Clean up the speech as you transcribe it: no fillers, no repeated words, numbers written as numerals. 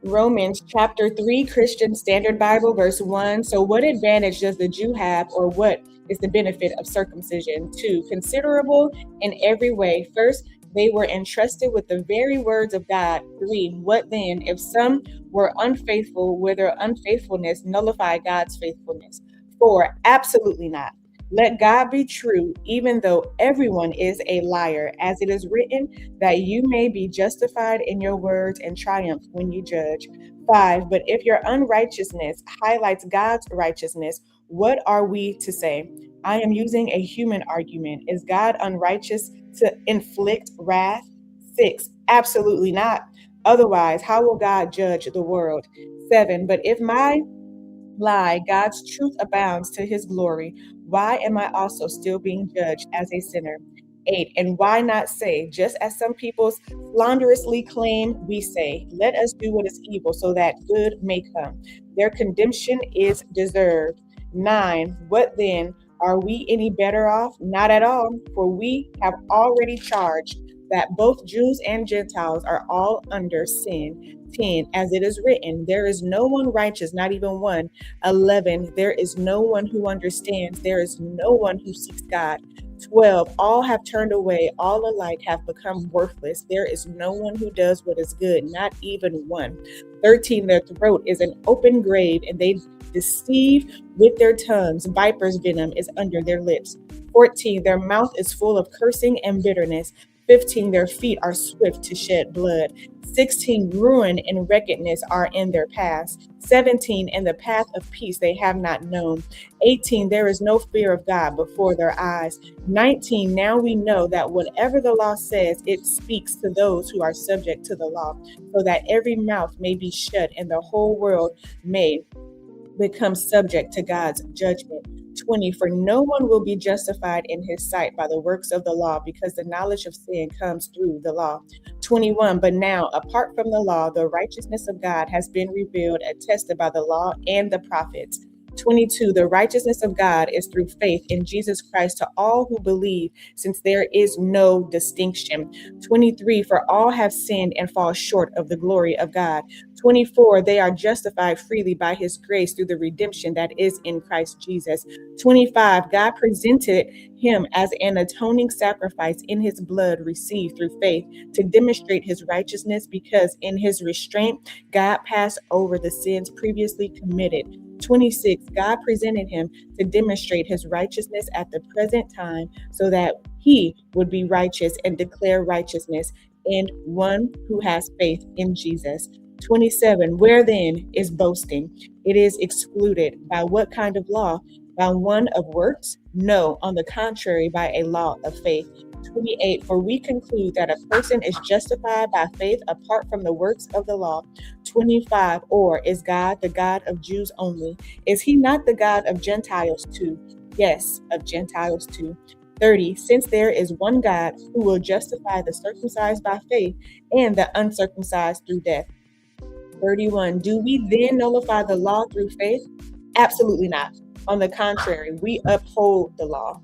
Romans chapter 3, Christian Standard Bible, verse 1. So, what advantage does the Jew have, or what is the benefit of circumcision? 2. Considerable in every way. First, they were entrusted with the very words of God. 3. What then? If some were unfaithful, will their unfaithfulness nullify God's faithfulness? 4. Absolutely not. Let God be true, even though everyone is a liar, as it is written, that you may be justified in your words and triumph when you judge. 5. But if your unrighteousness highlights God's righteousness, what are we to say? I am using a human argument. Is God unrighteous to inflict wrath? 6. Absolutely not. Otherwise, how will God judge the world? 7. But if my lie, God's truth abounds to his glory, why am I also still being judged as a sinner? 8. And why not say, just as some people slanderously claim, we say, let us do what is evil so that good may come. Their condemnation is deserved. 9. What then? Are we any better off? Not at all, for we have already charged that both Jews and Gentiles are all under sin. 10. As it is written, there is no one righteous, not even one. 11. There is no one who understands. There is no one who seeks God. 12. All have turned away. All alike have become worthless. There is no one who does what is good, not even one. 13. Their throat is an open grave, and they deceive with their tongues. Viper's venom is under their lips. 14. Their mouth is full of cursing and bitterness. 15. Their feet are swift to shed blood. 16. Ruin and wickedness are in their paths. 17. In the path of peace they have not known. 18. There is no fear of God before their eyes. 19. Now we know that whatever the law says, it speaks to those who are subject to the law, so that every mouth may be shut and the whole world may become subject to God's judgment. 20. For no one will be justified in his sight by the works of the law, because the knowledge of sin comes through the law. 21. But now, apart from the law, the righteousness of God has been revealed, attested by the law and the prophets. 22. The righteousness of God is through faith in Jesus Christ to all who believe, since there is no distinction. 23. For all have sinned and fall short of the glory of God. 24. They are justified freely by his grace through the redemption that is in Christ Jesus. 25. God presented him as an atoning sacrifice in his blood received through faith to demonstrate his righteousness, because in his restraint, God passed over the sins previously committed. 26. God presented him to demonstrate his righteousness at the present time, so that he would be righteous and declare righteousness in one who has faith in Jesus. 27. Where then is boasting? It is excluded. By what kind of law? By one of works? No, on the contrary, by a law of faith. 28. For we conclude that a person is justified by faith apart from the works of the law. 25. Or is God the God of Jews only? Is he not the God of Gentiles too? Yes, of Gentiles too. 30. Since there is one God who will justify the circumcised by faith and the uncircumcised through death. 31. Do we then nullify the law through faith? Absolutely not. On the contrary, we uphold the law.